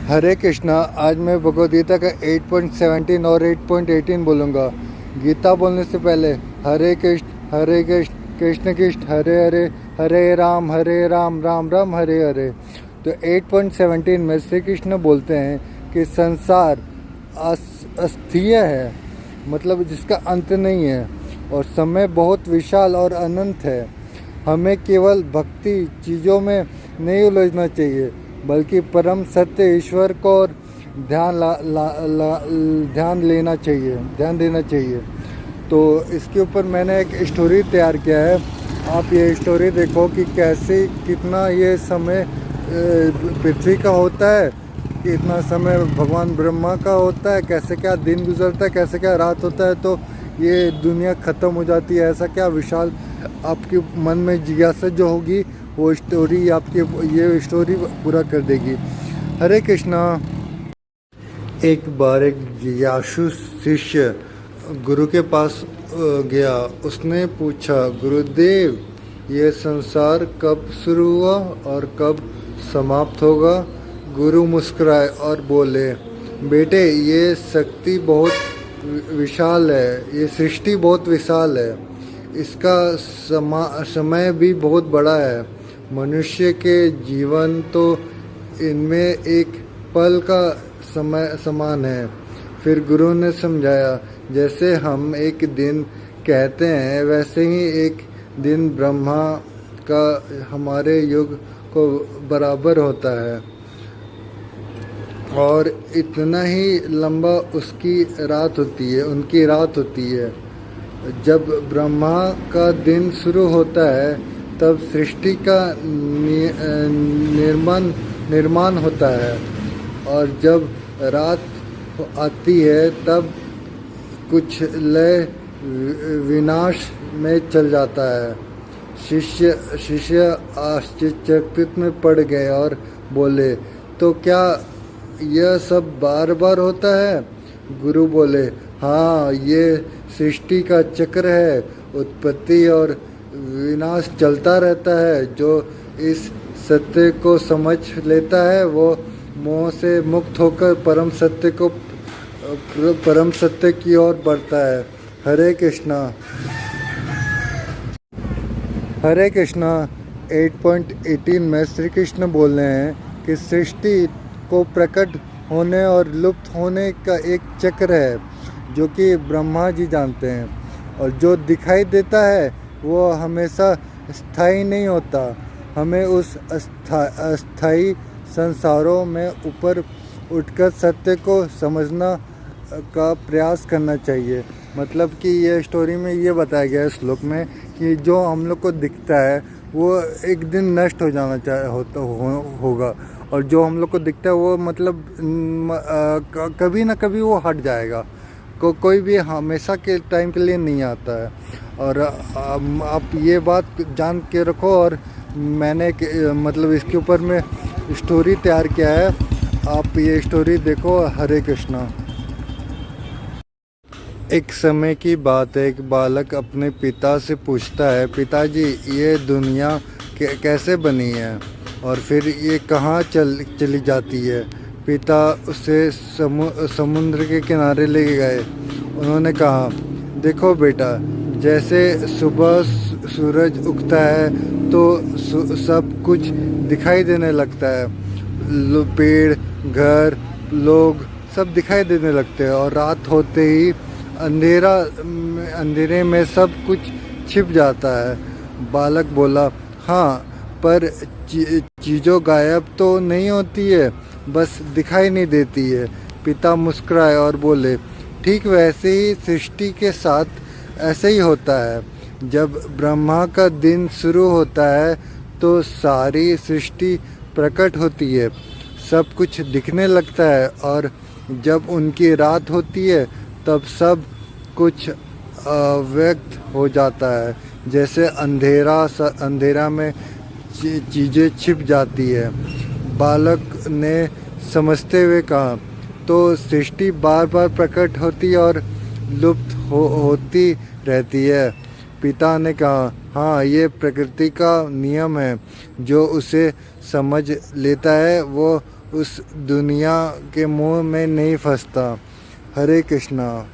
हरे कृष्णा। आज मैं भगवद गीता का 8.17 और 8.18 बोलूँगा। गीता बोलने से पहले हरे कृष्ण कृष्ण कृष्ण हरे हरे, हरे राम राम राम हरे हरे। तो 8.17 में श्री कृष्ण बोलते हैं कि संसार अस्थीय है, मतलब जिसका अंत नहीं है, और समय बहुत विशाल और अनंत है। हमें केवल भक्ति चीज़ों में नहीं उलझना चाहिए, बल्कि परम सत्य ईश्वर को और ध्यान देना चाहिए। तो इसके ऊपर मैंने एक स्टोरी तैयार किया है। आप ये स्टोरी देखो कि कैसे कितना ये समय पृथ्वी का होता है, कि इतना समय भगवान ब्रह्मा का होता है, कैसे क्या दिन गुजरता है, कैसे क्या रात होता है, तो ये दुनिया ख़त्म हो जाती है। ऐसा क्या विशाल आपके मन में जिज्ञासा जो होगी, वो स्टोरी आपके ये स्टोरी पूरा कर देगी। हरे कृष्णा। एक बार एक जिज्ञासु शिष्य गुरु के पास गया। उसने पूछा, गुरुदेव, ये संसार कब शुरू हुआ और कब समाप्त होगा? गुरु मुस्कुराए और बोले, बेटे, ये शक्ति बहुत विशाल है, ये सृष्टि बहुत विशाल है, इसका समय भी बहुत बड़ा है। मनुष्य के जीवन तो इनमें एक पल का समय समान है। फिर गुरु ने समझाया, जैसे हम एक दिन कहते हैं, वैसे ही एक दिन ब्रह्मा का हमारे युग को बराबर होता है, और इतना ही लंबा उनकी रात होती है। जब ब्रह्मा का दिन शुरू होता है, तब सृष्टि का निर्माण होता है, और जब रात आती है, तब कुछ लय विनाश में चल जाता है। शिष्य आश्चर्यचकित में पड़ गए और बोले, तो क्या यह सब बार बार होता है? गुरु बोले, हाँ, ये सृष्टि का चक्र है, उत्पत्ति और विनाश चलता रहता है। जो इस सत्य को समझ लेता है, वो मोह से मुक्त होकर परम सत्य की ओर बढ़ता है। हरे कृष्णा। हरे कृष्णा। 8.18 में श्री कृष्ण बोल रहे हैं कि सृष्टि को प्रकट होने और लुप्त होने का एक चक्र है, जो कि ब्रह्मा जी जानते हैं। और जो दिखाई देता है वो हमेशा स्थायी नहीं होता। हमें उस अस्थायी संसारों में ऊपर उठकर सत्य को समझना का प्रयास करना चाहिए। मतलब कि ये स्टोरी में ये बताया गया है श्लोक में, कि जो हम लोग को दिखता है वो एक दिन नष्ट हो जाना होगा, और जो हम लोग को दिखता है वो मतलब कभी ना कभी वो हट जाएगा। कोई भी हमेशा के टाइम के लिए नहीं आता है। और आप ये बात जान के रखो। और मैंने मतलब इसके ऊपर में स्टोरी तैयार किया है, आप ये स्टोरी देखो। हरे कृष्णा। एक समय की बात है, एक बालक अपने पिता से पूछता है, पिताजी, ये दुनिया कैसे बनी है और फिर ये कहाँ चली जाती है? पिता उसे समुद्र के किनारे ले गए। उन्होंने कहा, देखो बेटा, जैसे सुबह सूरज उगता है तो सब कुछ दिखाई देने लगता है। पेड़, घर, लोग सब दिखाई देने लगते हैं, और रात होते ही अंधेरे में सब कुछ छिप जाता है। बालक बोला, हाँ, पर चीज़ों गायब तो नहीं होती है, बस दिखाई नहीं देती है। पिता मुस्कुराए और बोले, ठीक वैसे ही सृष्टि के साथ ऐसे ही होता है। जब ब्रह्मा का दिन शुरू होता है तो सारी सृष्टि प्रकट होती है, सब कुछ दिखने लगता है, और जब उनकी रात होती है तब सब कुछ अव्यक्त हो जाता है। जैसे अंधेरा में चीज़ें छिप जाती है। बालक ने समझते हुए कहा, तो सृष्टि बार बार प्रकट होती और लुप्त होती रहती है। पिता ने कहा, हाँ, ये प्रकृति का नियम है। जो उसे समझ लेता है वो उस दुनिया के मोह में नहीं फंसता। हरे कृष्णा।